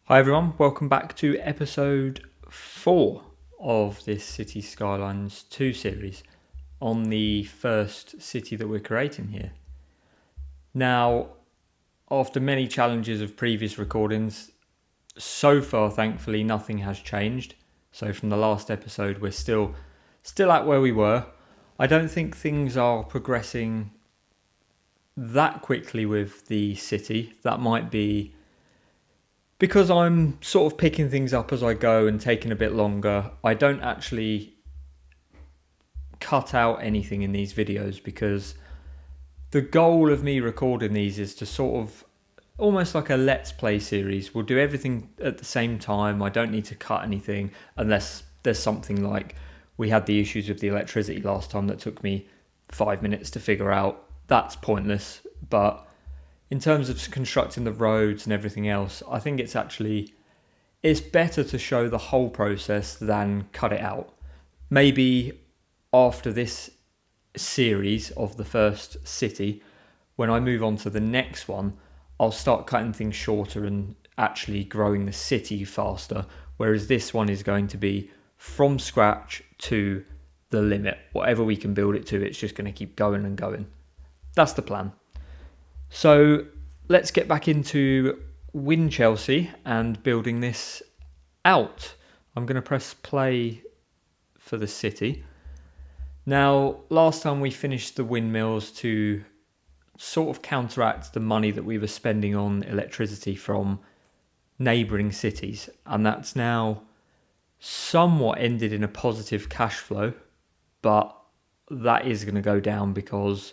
Hi everyone, welcome back to episode 4 of this Cities Skylines 2 series on the first city that we're creating here. Now, after many challenges of previous recordings, so far thankfully nothing has changed. So from the last episode we're still at where we were. I don't think things are progressing that quickly with the city. That might be because I'm sort of picking things up as I go and taking a bit longer. I don't actually cut out anything in these videos because the goal of me recording these is to sort of almost like a let's play series. We'll do everything at the same time. I don't need to cut anything unless there's something like we had the issues with the electricity last time that took me 5 minutes to figure out. That's pointless. But in terms of constructing the roads and everything else, I think it's better to show the whole process than cut it out. Maybe after this series of the first city, when I move on to the next one, I'll start cutting things shorter and actually growing the city faster, whereas this one is going to be from scratch to the limit. Whatever we can build it to, it's just going to keep going and going. That's the plan. So let's get back into Win Chelsea and building this out. I'm going to press play for the city. Now, last time we finished the windmills to sort of counteract the money that we were spending on electricity from neighbouring cities, and that's now somewhat ended in a positive cash flow, but that is going to go down because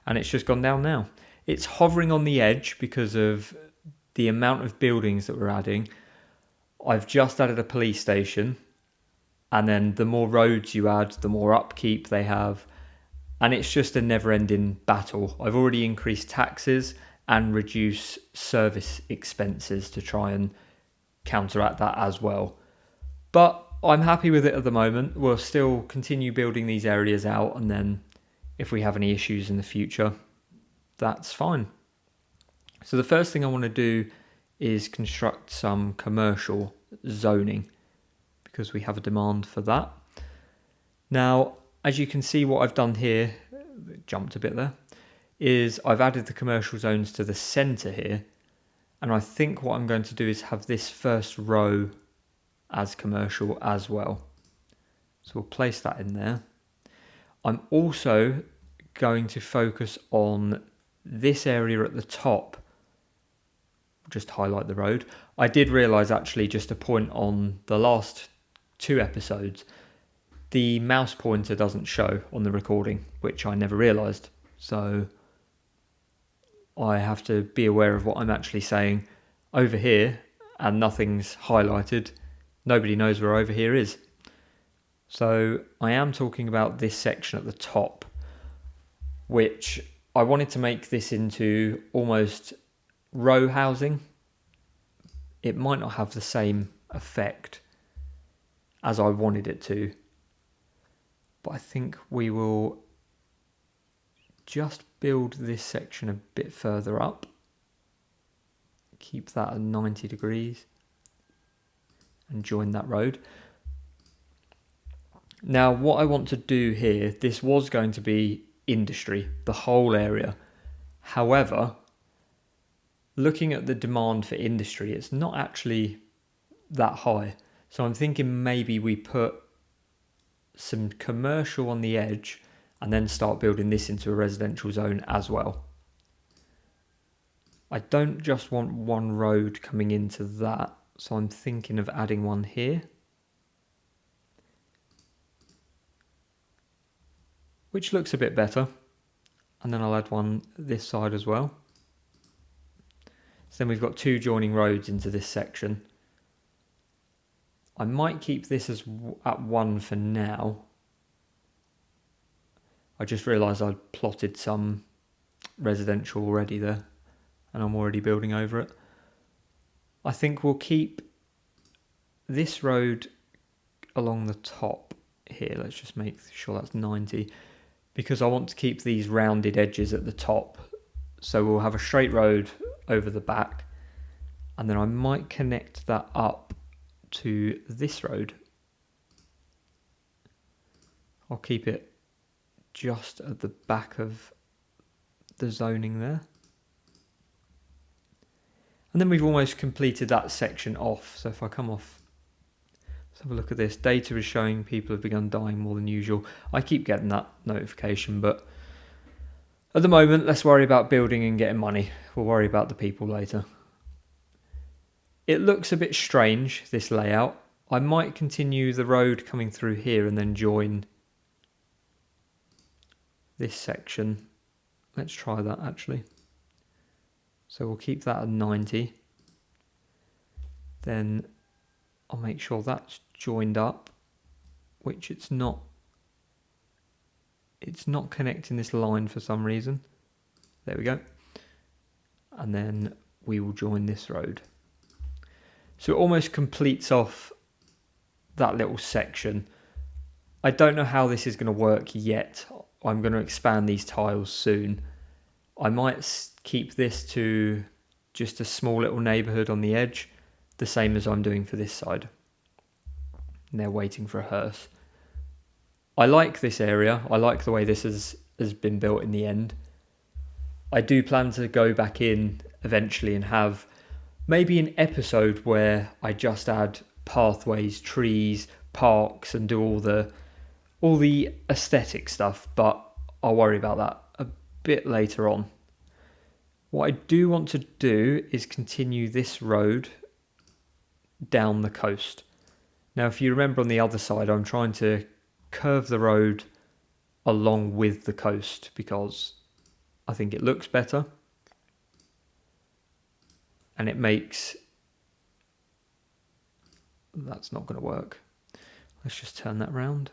and it's just gone down now. It's hovering on the edge because of the amount of buildings that we're adding. I've just added a police station, and then the more roads you add, the more upkeep they have, and it's just a never-ending battle. I've already increased taxes and reduced service expenses to try and counteract that as well. But I'm happy with it at the moment. We'll still continue building these areas out, and then if we have any issues in the future, that's fine. So the first thing I want to do is construct some commercial zoning because we have a demand for that. Now, as you can see, what I've done here, jumped a bit there, is I've added the commercial zones to the centre here. And I think what I'm going to do is have this first row as commercial as well. So we'll place that in there. I'm also going to focus on this area at the top. Just highlight the road. I did realise actually, just a point on the last 2 episodes, the mouse pointer doesn't show on the recording, which I never realised. So I have to be aware of what I'm actually saying over here, and nothing's highlighted. Nobody knows where over here is. So I am talking about this section at the top, which I wanted to make this into almost row housing. It might not have the same effect as I wanted it to, but I think we will just build this section a bit further up. Keep that at 90 degrees and join that road. Now, what I want to do here, this was going to be industry, the whole area. However, looking at the demand for industry, it's not actually that high. So I'm thinking maybe we put some commercial on the edge and then start building this into a residential zone as well. I don't just want one road coming into that, so I'm thinking of adding one here, which looks a bit better. And then I'll add one this side as well. So then we've got 2 joining roads into this section. I might keep this as at 1 for now. I just realised I'd plotted some residential already there, and I'm already building over it. I think we'll keep this road along the top here. Let's just make sure that's 90, because I want to keep these rounded edges at the top. So we'll have a straight road over the back, And then I might connect that up to this road. I'll keep it just at the back of the zoning there. And then we've almost completed that section off. So if I come off, let's have a look at this. Data is showing people have begun dying more than usual. I keep getting that notification, but at the moment, let's worry about building and getting money. We'll worry about the people later. It looks a bit strange, this layout. I might continue the road coming through here and then join this section. Let's try that actually. So we'll keep that at 90. Then I'll make sure that's joined up, which it's not. It's not connecting this line for some reason. There we go. And then we will join this road. So it almost completes off that little section. I don't know how this is going to work yet. I'm going to expand these tiles soon. I might keep this to just a small little neighbourhood on the edge, the same as I'm doing for this side. And they're waiting for a hearse. I like this area. I like the way this has been built in the end. I do plan to go back in eventually and have maybe an episode where I just add pathways, trees, parks, and do all the aesthetic stuff, but I'll worry about that a bit later on. What I do want to do is continue this road down the coast. Now, if you remember on the other side, I'm trying to curve the road along with the coast because I think it looks better. And it makes... That's not going to work. Let's just turn that round.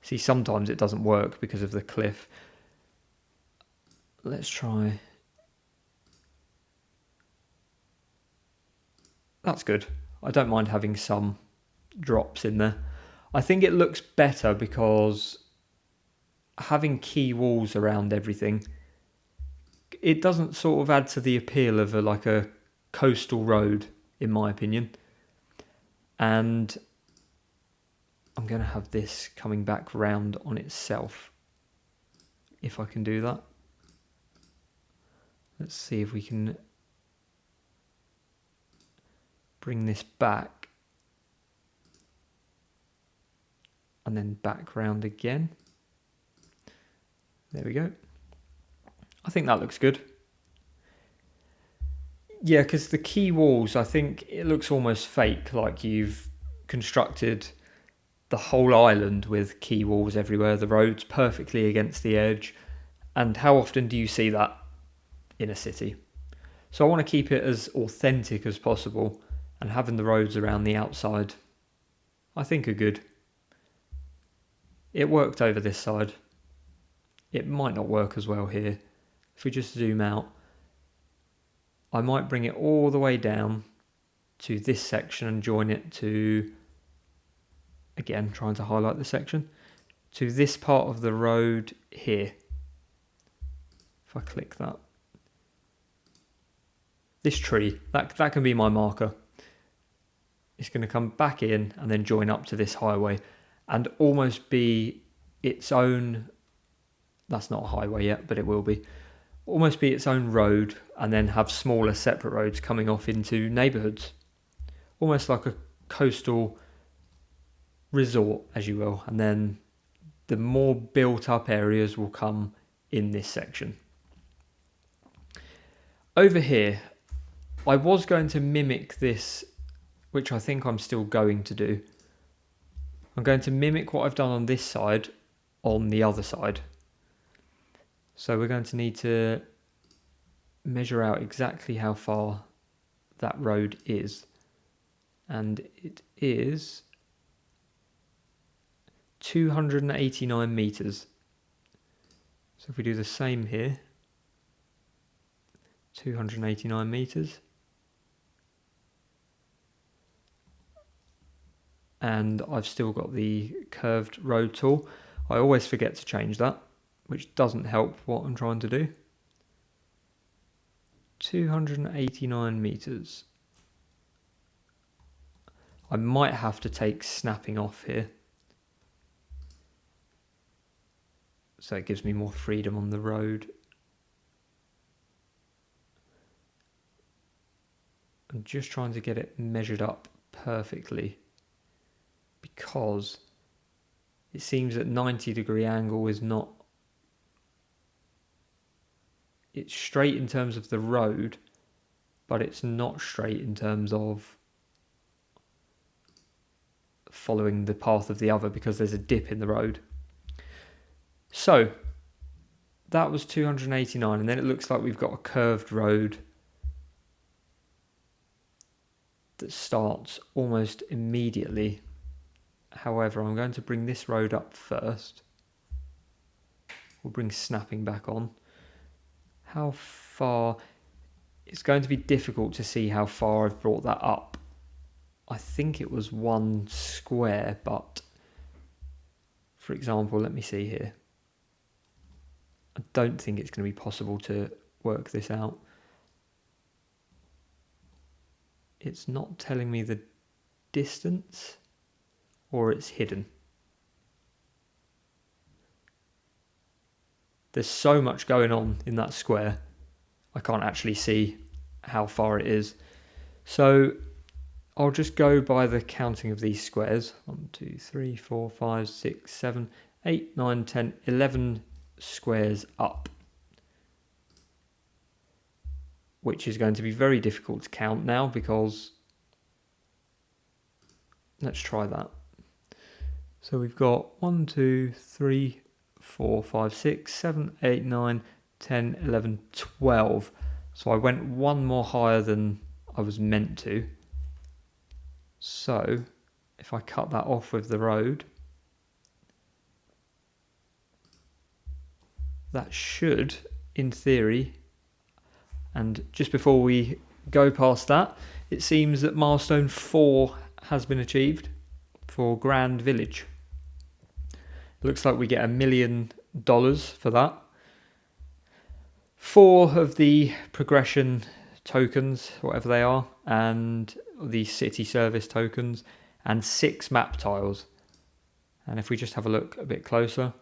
See, sometimes it doesn't work because of the cliff. Let's try... That's good. I don't mind having some drops in there. I think it looks better because having key walls around everything, it doesn't sort of add to the appeal of like a coastal road, in my opinion. And I'm going to have this coming back round on itself, if I can do that. Let's see if we can bring this back and then back round again. There we go. I think that looks good. Yeah, because the key walls, I think it looks almost fake, like you've constructed the whole island with key walls everywhere, the roads perfectly against the edge. And how often do you see that in a city? So I want to keep it as authentic as possible, and having the roads around the outside, I think are good. It worked over this side. It might not work as well here. If we just zoom out, I might bring it all the way down to this section and join it to, again, trying to highlight the section, to this part of the road here. If I click that. This tree, that can be my marker. It's going to come back in and then join up to this highway and almost be its own, that's not a highway yet, but it will be, almost be its own road and then have smaller separate roads coming off into neighbourhoods. Almost like a coastal resort, as you will. And then the more built up areas will come in this section. Over here, I was going to mimic this, which I think I'm still going to do. I'm going to mimic what I've done on this side on the other side. So we're going to need to measure out exactly how far that road is. And it is 289 meters. So if we do the same here, 289 meters. And I've still got the curved road tool. I always forget to change that, which doesn't help what I'm trying to do. 289 meters. I might have to take snapping off here, so it gives me more freedom on the road. I'm just trying to get it measured up perfectly, because it seems that 90-degree angle is not... It's straight in terms of the road, but it's not straight in terms of following the path of the other, because there's a dip in the road. So that was 289, and then it looks like we've got a curved road that starts almost immediately. However, I'm going to bring this road up first. We'll bring snapping back on. How far? It's going to be difficult to see how far I've brought that up. I think it was 1 square, but for example, let me see here. I don't think it's going to be possible to work this out. It's not telling me the distance, or it's hidden. There's so much going on in that square, I can't actually see how far it is. So I'll just go by the counting of these squares. 1, 2, 3, 4, 5, 6, 7, 8, 9, 10, 11 squares up, which is going to be very difficult to count now, because let's try that. So we've got 1, 2, 3, 4, 5, 6, 7, 8, 9, 10, 11, 12. So I went one more higher than I was meant to. So if I cut that off with the road, that should, in theory, and just before we go past that, it seems that milestone 4 has been achieved for Grand Village. Looks like we get $1 million for that. 4 of the progression tokens, whatever they are, and the city service tokens, and 6 map tiles. And if we just have a look a bit closer,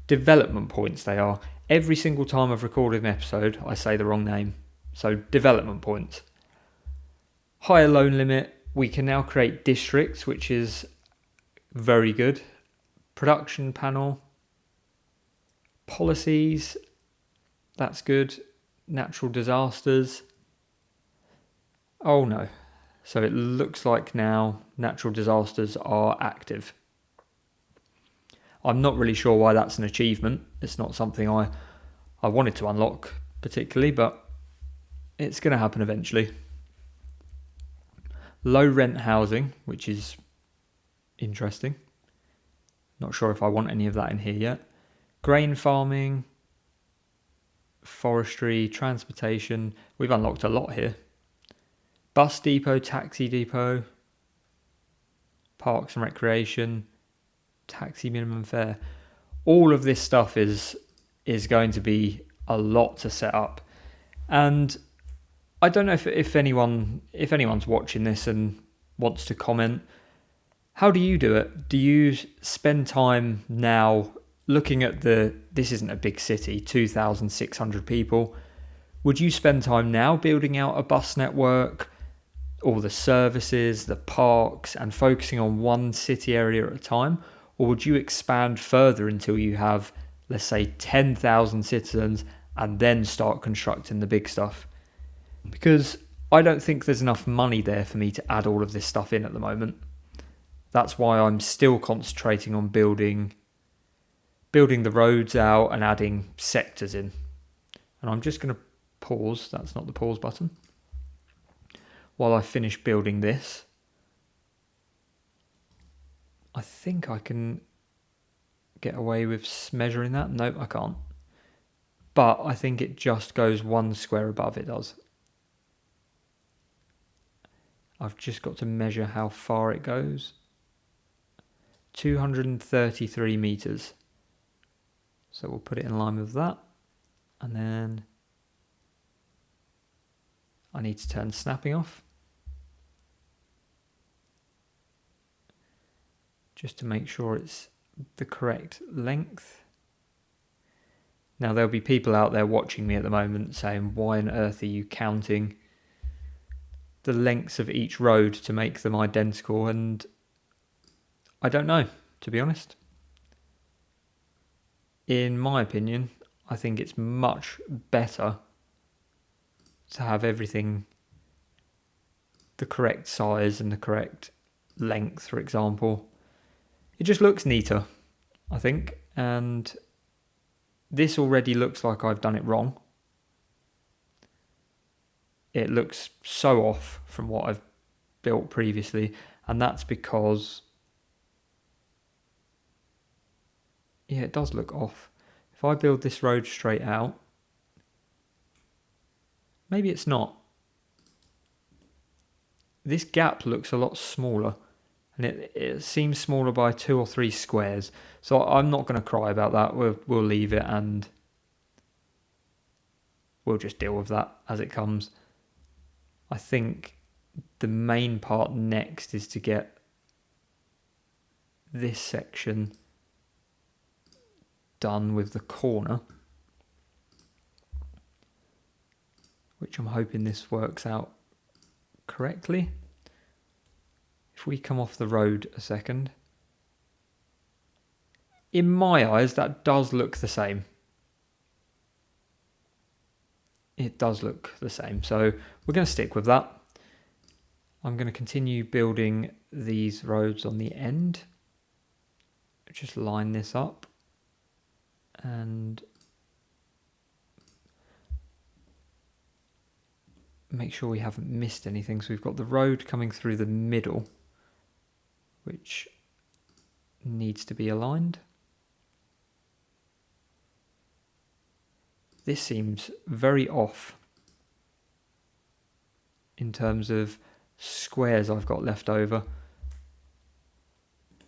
development points they are. Every single time I've recorded an episode, I say the wrong name. So development points. Higher loan limit. We can now create districts, which is very good. Production panel. Policies. That's good. Natural disasters. Oh no. So it looks like now natural disasters are active. I'm not really sure why that's an achievement. It's not something I wanted to unlock particularly, but it's going to happen eventually. Low rent housing, which is interesting. Not sure if I want any of that in here yet. Grain farming, forestry, transportation. We've unlocked a lot here. Bus depot, taxi depot, parks and recreation, taxi minimum fare. All of this stuff is going to be a lot to set up, and I don't know if anyone's watching this and wants to comment. How do you do it? Do you spend time now looking at this isn't a big city, 2,600 people. Would you spend time now building out a bus network, all the services, the parks, and focusing on one city area at a time? Or would you expand further until you have, let's say, 10,000 citizens and then start constructing the big stuff? Because I don't think there's enough money there for me to add all of this stuff in at the moment. That's why I'm still concentrating on building the roads out and adding sectors in. And I'm just going to pause. That's not the pause button. While I finish building this. I think I can get away with measuring that. Nope, I can't. But I think it just goes 1 square above it does. I've just got to measure how far it goes. 233 meters. So we'll put it in line with that. And then I need to turn snapping off, just to make sure it's the correct length. Now there'll be people out there watching me at the moment saying, why on earth are you counting the lengths of each road to make them identical? And I don't know, to be honest. In my opinion, I think it's much better to have everything the correct size and the correct length, for example. It just looks neater, I think, and this already looks like I've done it wrong. It looks so off from what I've built previously, and that's because, yeah, it does look off. If I build this road straight out, maybe it's not. This gap looks a lot smaller, and it seems smaller by 2 or 3 squares. So I'm not going to cry about that. We'll leave it, and we'll just deal with that as it comes. I think the main part next is to get this section done with the corner, which I'm hoping this works out correctly. If we come off the road a second, in my eyes that does look the same. It does look the same, so we're going to stick with that. I'm going to continue building these roads on the end. Just line this up and make sure we haven't missed anything. So we've got the road coming through the middle, which needs to be aligned. This seems very off in terms of squares I've got left over.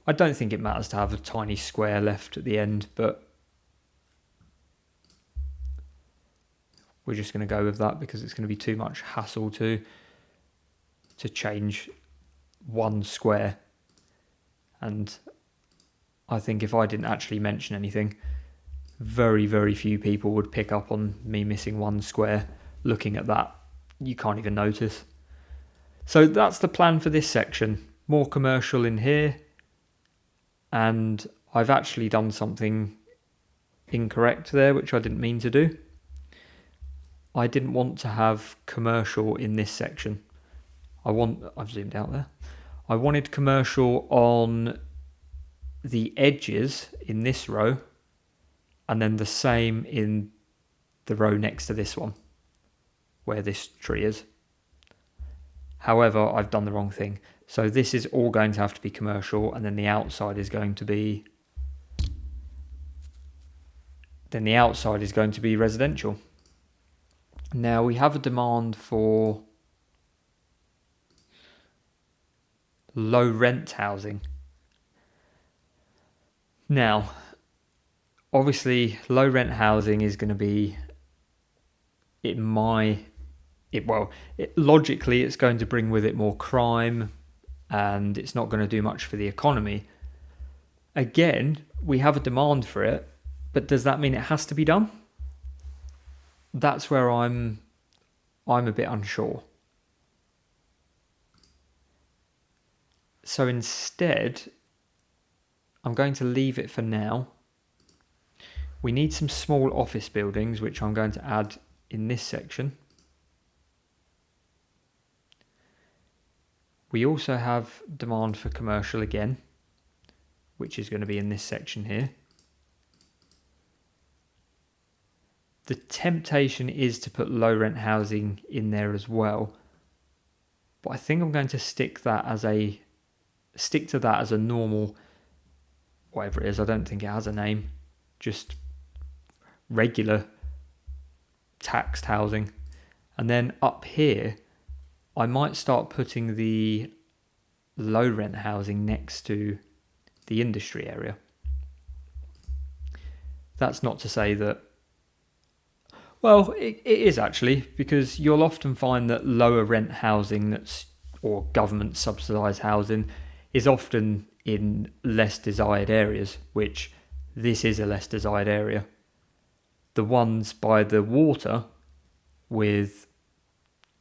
I don't think it matters to have a tiny square left at the end, but we're just going to go with that because it's going to be too much hassle to change one square. And I think if I didn't actually mention anything, very, very few people would pick up on me missing one square. Looking at that, you can't even notice. So that's the plan for this section. More commercial in here. And I've actually done something incorrect there, which I didn't mean to do. I didn't want to have commercial in this section. I've zoomed out there. I wanted commercial on the edges in this row, and then the same in the row next to this one, where this tree is. However, I've done the wrong thing. So this is all going to have to be commercial, and then the outside is going to be residential. Now we have a demand for low rent housing. Now, obviously, low rent housing is going to be, logically, it's going to bring with it more crime, and it's not going to do much for the economy. Again, we have a demand for it, but does that mean it has to be done? That's where I'm a bit unsure. So instead, I'm going to leave it for now. We need some small office buildings, which I'm going to add in this section. We also have demand for commercial again, which is going to be in this section here. The temptation is to put low rent housing in there as well, but I think I'm going to stick to that as a normal, whatever it is. I don't think it has a name, just regular taxed housing. And then up here, I might start putting the low rent housing next to the industry area. That's not to say that, Well, it is actually, because you'll often find that lower rent housing or government subsidised housing is often in less desired areas, which this is a less desired area. The ones by the water with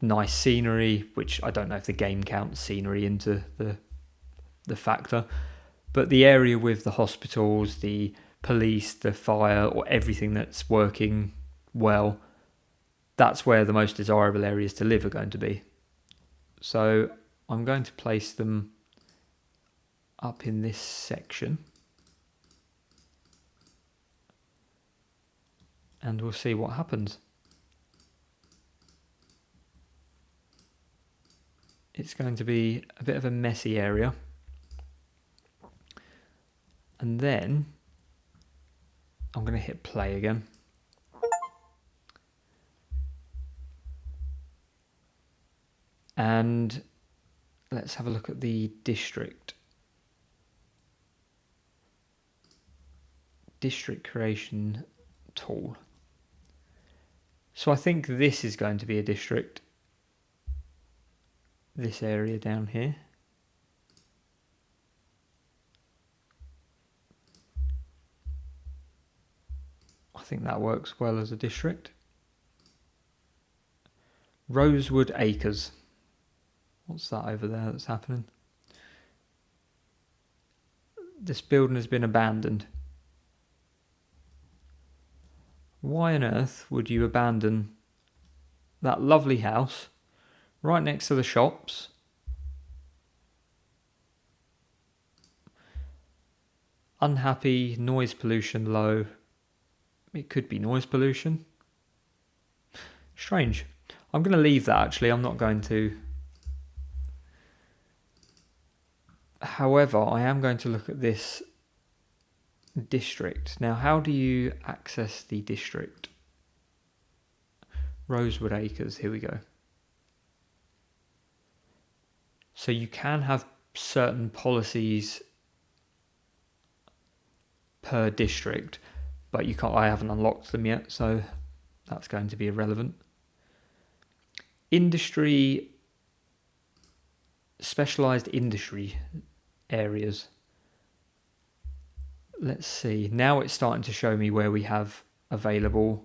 nice scenery, which I don't know if the game counts scenery into the factor, but the area with the hospitals, the police, the fire, or everything that's working well, that's where the most desirable areas to live are going to be. So I'm going to place them up in this section, and we'll see what happens. It's going to be a bit of a messy area. And then I'm going to hit play again. And let's have a look at the district creation tool. So I think this is going to be a district. This area down here. I think that works well as a district. Rosewood Acres. What's that over there that's happening? This building has been abandoned. Why on earth would you abandon that lovely house right next to the shops? Unhappy, noise pollution low. It could be noise pollution. Strange. I'm going to leave that actually. I'm not going to. However, I am going to look at this district. Now, how do you access the district? Rosewood Acres, here we go. So you can have certain policies per district, but you can't. I haven't unlocked them yet, so that's going to be irrelevant. Industry, specialised industry areas. Let's see. Now it's starting to show me where we have available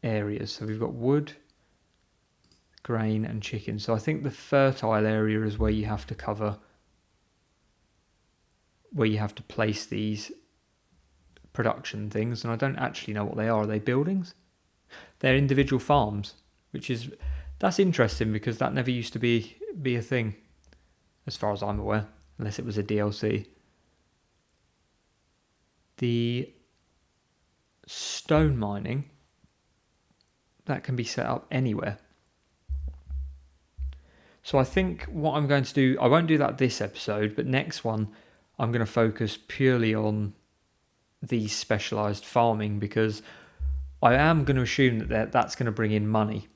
areas. So we've got wood, grain and chicken. So I think the fertile area is where you have to cover, where you have to place these production things. And I don't actually know what they are. Are they buildings? They're individual farms, that's interesting because that never used to be a thing, as far as I'm aware, unless it was a DLC. The stone mining, that can be set up anywhere. So I think what I'm going to do, I won't do that this episode, but next one I'm going to focus purely on the specialised farming, because I am going to assume that that's going to bring in money.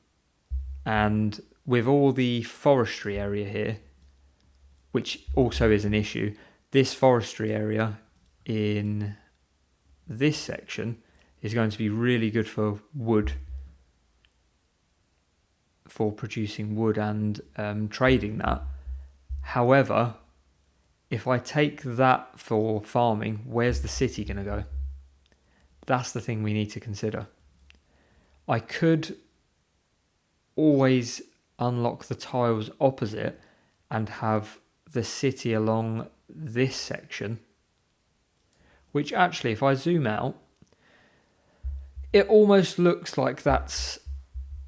And with all the forestry area here, which also is an issue, this forestry area in this section is going to be really good for wood, for producing wood and trading that. However, if I take that for farming, where's the city going to go? That's the thing we need to consider. I could always unlock the tiles opposite and have the city along this section, which actually, if I zoom out, it almost looks like that's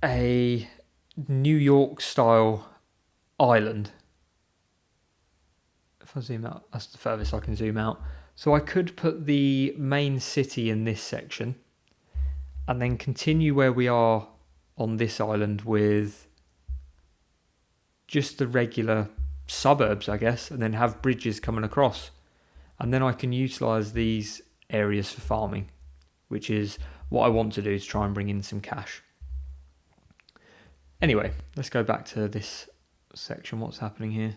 a New York style island. If I zoom out, that's the furthest I can zoom out. So I could put the main city in this section and then continue where we are on this island with just the regular suburbs, I guess, and then have bridges coming across. And then I can utilise these areas for farming, which is what I want to do, to try and bring in some cash. Anyway, let's go back to this section. What's happening here?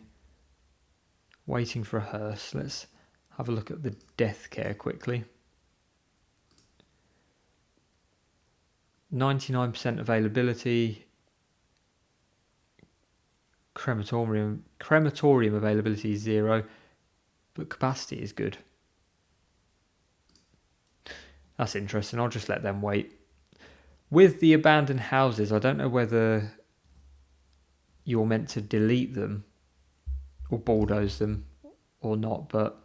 Waiting for a hearse. Let's have a look at the death care quickly. 99% availability. Crematorium availability is 0, but capacity is good. That's interesting. I'll just let them wait. With the abandoned houses, I don't know whether you're meant to delete them or bulldoze them or not, but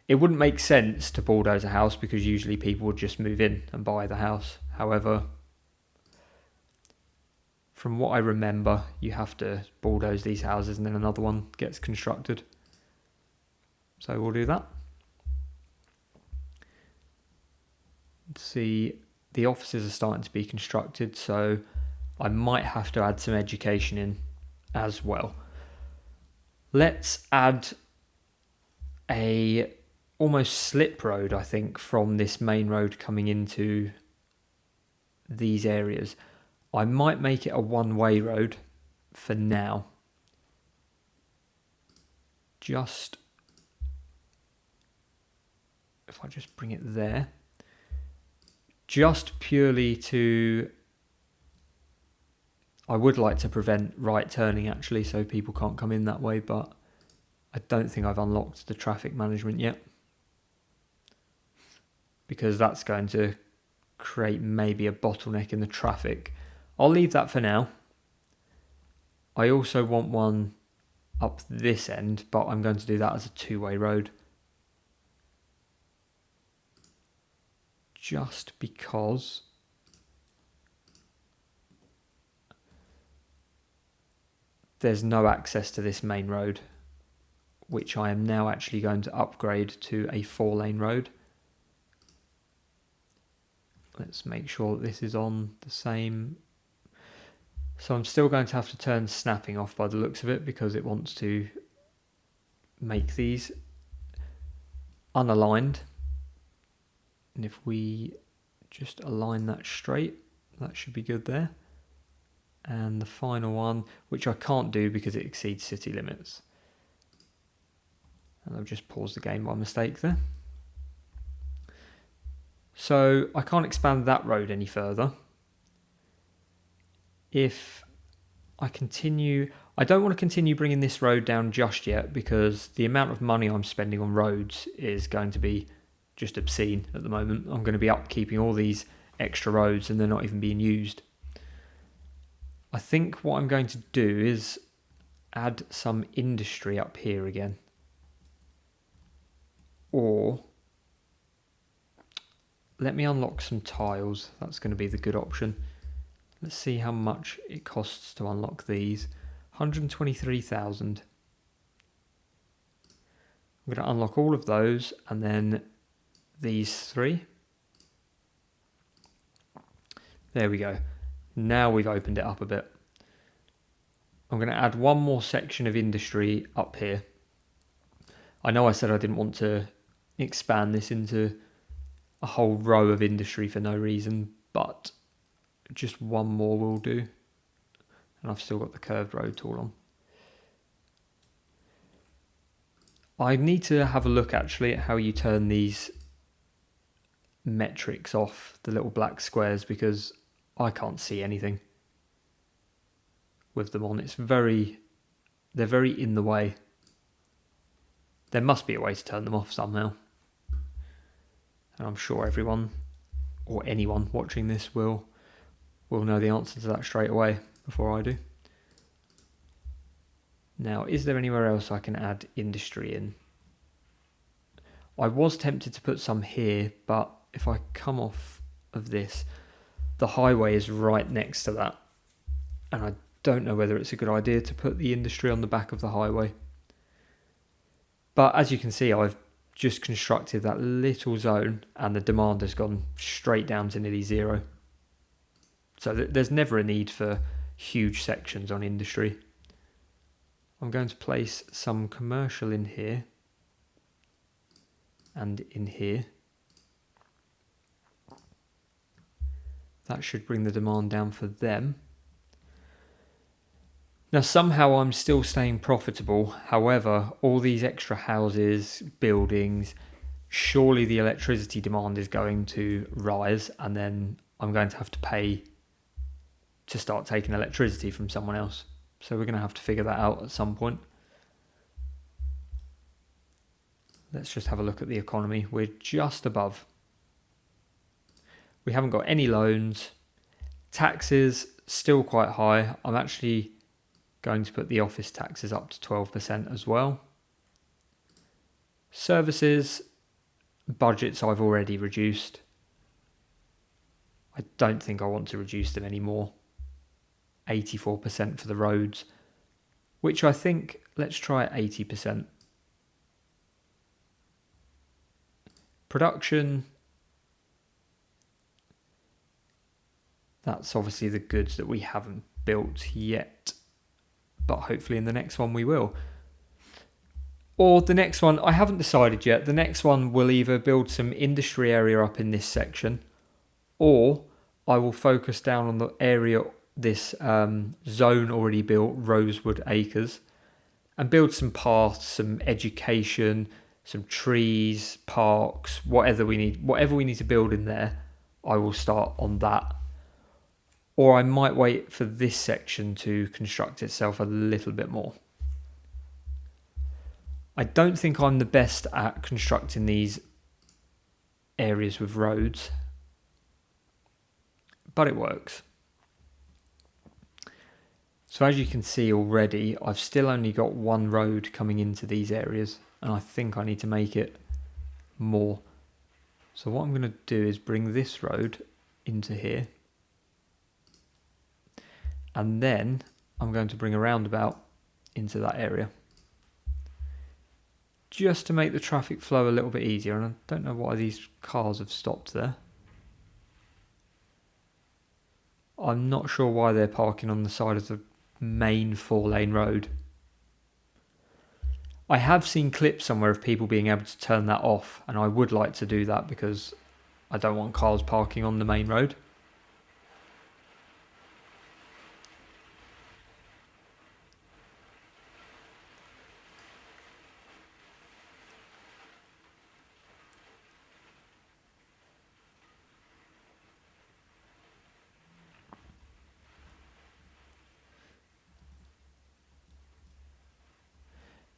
it wouldn't make sense to bulldoze a house because usually people would just move in and buy the house. However, from what I remember, you have to bulldoze these houses and then another one gets constructed. So we'll do that. See, the offices are starting to be constructed, so I might have to add some education in as well. Let's add a almost slip road, I think, from this main road coming into these areas. I might make it a one-way road for now. Just, if I just bring it there, just purely to, I would like to prevent right turning actually, so people can't come in that way, but I don't think I've unlocked the traffic management yet, because that's going to create maybe a bottleneck in the traffic. I'll leave that for now. I also want one up this end, but I'm going to do that as a two-way road. Just because there's no access to this main road, which I am now actually going to upgrade to a 4-lane road. Let's make sure that this is on the same. So I'm still going to have to turn snapping off by the looks of it because it wants to make these unaligned. And if we just align that straight, that should be good there. And the final one, which I can't do because it exceeds city limits. And I've just paused the game by mistake there. So I can't expand that road any further. If I continue, I don't want to continue bringing this road down just yet because the amount of money I'm spending on roads is going to be just obscene at the moment. I'm going to be upkeeping all these extra roads and they're not even being used. I think what I'm going to do is add some industry up here again. Or let me unlock some tiles. That's going to be the good option. Let's see how much it costs to unlock these. 123,000. I'm going to unlock all of those and then these 3. There we go. Now we've opened it up a bit. I'm going to add one more section of industry up here. I know I said I didn't want to expand this into a whole row of industry for no reason, but just one more will do. And I've still got the curved road tool on. I need to have a look actually at how you turn these metrics off, the little black squares, because I can't see anything with them on. They're very in the way. There must be a way to turn them off somehow. And I'm sure everyone or anyone watching this will know the answer to that straight away before I do. Now, is there anywhere else I can add industry in? I was tempted to put some here, but if I come off of this, the highway is right next to that. And I don't know whether it's a good idea to put the industry on the back of the highway. But as you can see, I've just constructed that little zone and the demand has gone straight down to nearly 0. So there's never a need for huge sections on industry. I'm going to place some commercial in here and in here. That should bring the demand down for them. Now somehow I'm still staying profitable. However, all these extra houses, buildings, surely the electricity demand is going to rise, and then I'm going to have to pay to start taking electricity from someone else. So we're going to have to figure that out at some point. Let's just have a look at the economy. We're just above. We haven't got any loans. Taxes still quite high. I'm actually going to put the office taxes up to 12% as well. Services, budgets I've already reduced. I don't think I want to reduce them anymore. 84% for the roads, which I think, let's try 80%. Production, that's obviously the goods that we haven't built yet, but hopefully in the next one we will. Or the next one, I haven't decided yet. The next one will either build some industry area up in this section, or I will focus down on the area, this zone already built, Rosewood Acres, and build some paths, some education, some trees, parks, whatever we need to build in there. I will start on that. Or I might wait for this section to construct itself a little bit more. I don't think I'm the best at constructing these areas with roads, but it works. So as you can see already, I've still only got one road coming into these areas, and I think I need to make it more. So what I'm going to do is bring this road into here, and then I'm going to bring a roundabout into that area, just to make the traffic flow a little bit easier. And I don't know why these cars have stopped there. I'm not sure why they're parking on the side of the main 4-lane road. I have seen clips somewhere of people being able to turn that off, and I would like to do that because I don't want cars parking on the main road.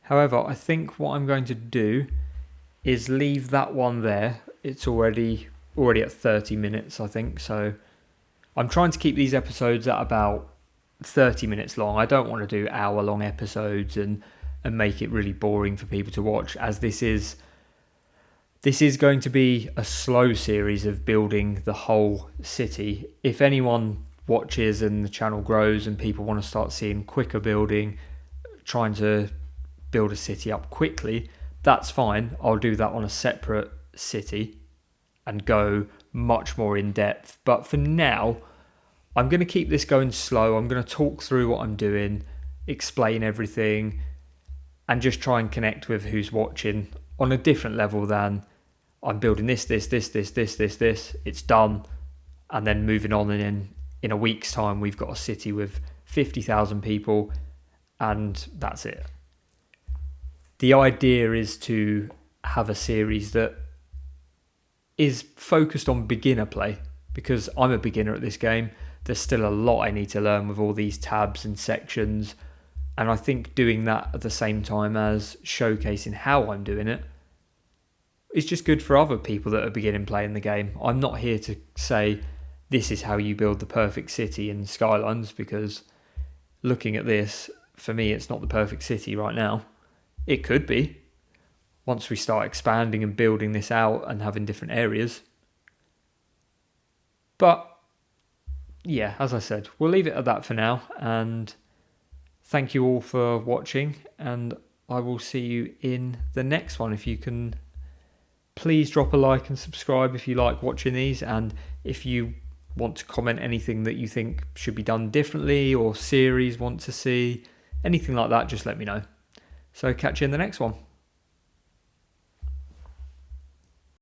However, I think what I'm going to do is leave that one there. It's already at 30 minutes, I think. So I'm trying to keep these episodes at about 30 minutes long. I don't want to do hour-long episodes and make it really boring for people to watch, as this is going to be a slow series of building the whole city. If anyone watches and the channel grows and people want to start seeing quicker building, trying to build a city up quickly, that's fine. I'll do that on a separate city and go much more in depth. But for now, I'm going to keep this going slow. I'm going to talk through what I'm doing, explain everything, and just try and connect with who's watching on a different level than I'm building this, it's done, and then moving on, and then in a week's time we've got a city with 50,000 people and that's it. The idea is to have a series that is focused on beginner play, because I'm a beginner at this game. There's still a lot I need to learn with all these tabs and sections, and I think doing that at the same time as showcasing how I'm doing it is just good for other people that are beginning playing the game. I'm not here to say this is how you build the perfect city in Skylines, because looking at this, for me, it's not the perfect city right now. It could be once we start expanding and building this out and having different areas. But yeah, as I said, we'll leave it at that for now. And thank you all for watching. And I will see you in the next one. If you can, please drop a like and subscribe if you like watching these. And if you want to comment anything that you think should be done differently, or series want to see, anything like that, just let me know. So catch you in the next one.